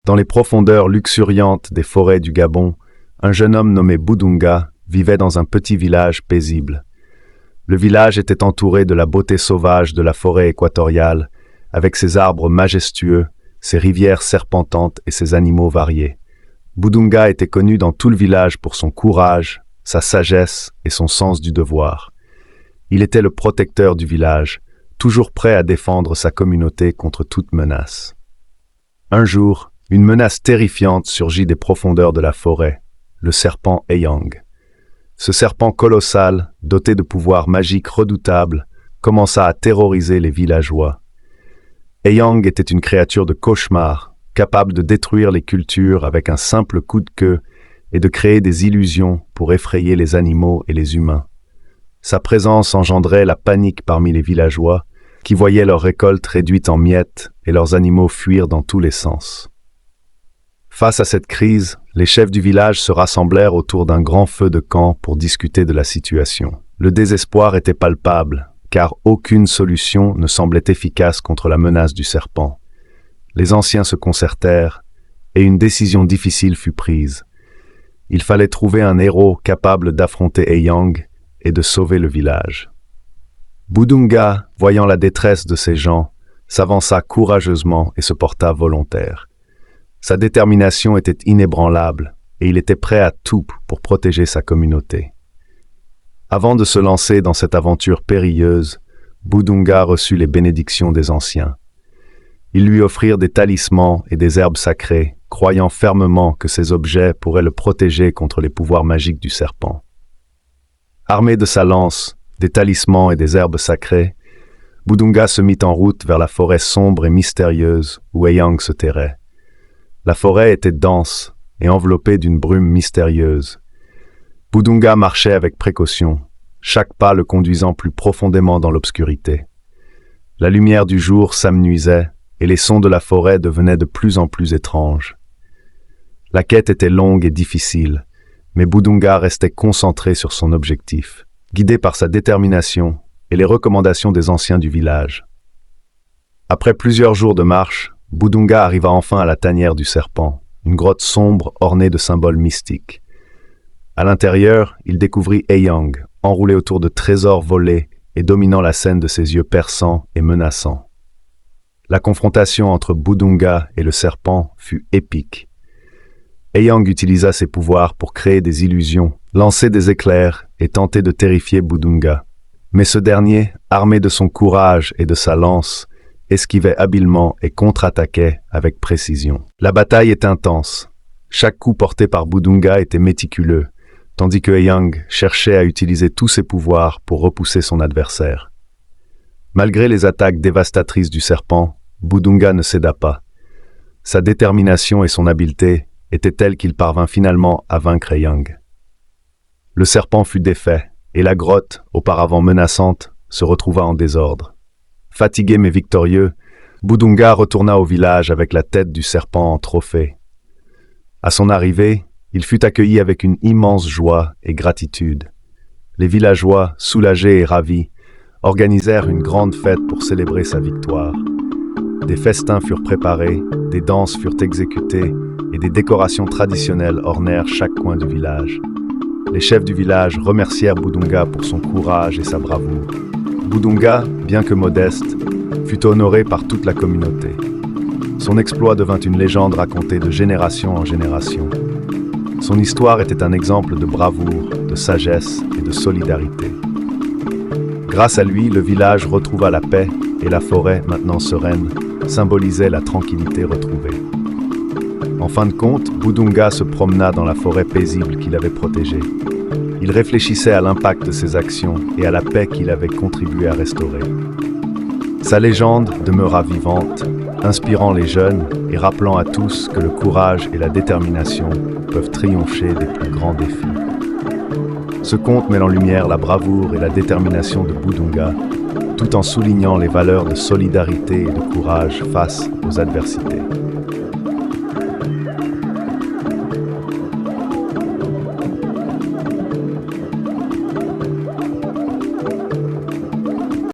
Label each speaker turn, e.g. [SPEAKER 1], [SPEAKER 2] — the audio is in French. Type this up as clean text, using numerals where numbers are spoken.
[SPEAKER 1] Dans les profondeurs luxuriantes des forêts du Gabon, un jeune homme nommé Budunga vivait dans un petit village paisible. Le village était entouré de la beauté sauvage de la forêt équatoriale, avec ses arbres majestueux, ses rivières serpentantes et ses animaux variés. Budunga était connu dans tout le village pour son courage, sa sagesse et son sens du devoir. Il était le protecteur du village, toujours prêt à défendre sa communauté contre toute menace. Un jour, une menace terrifiante surgit des profondeurs de la forêt, le serpent Eyang. Ce serpent colossal, doté de pouvoirs magiques redoutables, commença à terroriser les villageois. Eyang était une créature de cauchemar, capable de détruire les cultures avec un simple coup de queue et de créer des illusions pour effrayer les animaux et les humains. Sa présence engendrait la panique parmi les villageois, qui voyaient leurs récoltes réduites en miettes et leurs animaux fuir dans tous les sens. Face à cette crise, les chefs du village se rassemblèrent autour d'un grand feu de camp pour discuter de la situation. Le désespoir était palpable, car aucune solution ne semblait efficace contre la menace du serpent. Les anciens se concertèrent, et une décision difficile fut prise. Il fallait trouver un héros capable d'affronter Eyang et de sauver le village. Budunga, voyant la détresse de ses gens, s'avança courageusement et se porta volontaire. Sa détermination était inébranlable et il était prêt à tout pour protéger sa communauté. Avant de se lancer dans cette aventure périlleuse, Budunga reçut les bénédictions des anciens. Ils lui offrirent des talismans et des herbes sacrées, croyant fermement que ces objets pourraient le protéger contre les pouvoirs magiques du serpent. Armé de sa lance, des talismans et des herbes sacrées, Budunga se mit en route vers la forêt sombre et mystérieuse où Eyang se terrait. La forêt était dense et enveloppée d'une brume mystérieuse. Budunga marchait avec précaution, chaque pas le conduisant plus profondément dans l'obscurité. La lumière du jour s'amenuisait et les sons de la forêt devenaient de plus en plus étranges. La quête était longue et difficile, mais Budunga restait concentré sur son objectif, guidé par sa détermination et les recommandations des anciens du village. Après plusieurs jours de marche, Budunga arriva enfin à la tanière du serpent, une grotte sombre ornée de symboles mystiques. À l'intérieur, il découvrit Eyang, enroulé autour de trésors volés et dominant la scène de ses yeux perçants et menaçants. La confrontation entre Budunga et le serpent fut épique. Eyang utilisa ses pouvoirs pour créer des illusions, lancer des éclairs et tenter de terrifier Budunga. Mais ce dernier, armé de son courage et de sa lance, esquivait habilement et contre-attaquait avec précision. La bataille est intense. Chaque coup porté par Budunga était méticuleux, tandis que Eyang cherchait à utiliser tous ses pouvoirs pour repousser son adversaire. Malgré les attaques dévastatrices du serpent, Budunga ne céda pas. Sa détermination et son habileté étaient telles qu'il parvint finalement à vaincre Eyang. Le serpent fut défait, et la grotte, auparavant menaçante, se retrouva en désordre. Fatigué mais victorieux, Budunga retourna au village avec la tête du serpent en trophée. À son arrivée, il fut accueilli avec une immense joie et gratitude. Les villageois, soulagés et ravis, organisèrent une grande fête pour célébrer sa victoire. Des festins furent préparés, des danses furent exécutées et des décorations traditionnelles ornèrent chaque coin du village. Les chefs du village remercièrent Budunga pour son courage et sa bravoure. Budunga, bien que modeste, fut honoré par toute la communauté. Son exploit devint une légende racontée de génération en génération. Son histoire était un exemple de bravoure, de sagesse et de solidarité. Grâce à lui, le village retrouva la paix et la forêt, maintenant sereine, symbolisait la tranquillité retrouvée. En fin de compte, Budunga se promena dans la forêt paisible qu'il avait protégée. Il réfléchissait à l'impact de ses actions et à la paix qu'il avait contribué à restaurer. Sa légende demeura vivante, inspirant les jeunes et rappelant à tous que le courage et la détermination peuvent triompher des plus grands défis. Ce conte met en lumière la bravoure et la détermination de Budunga, tout en soulignant les valeurs de solidarité et de courage face aux adversités.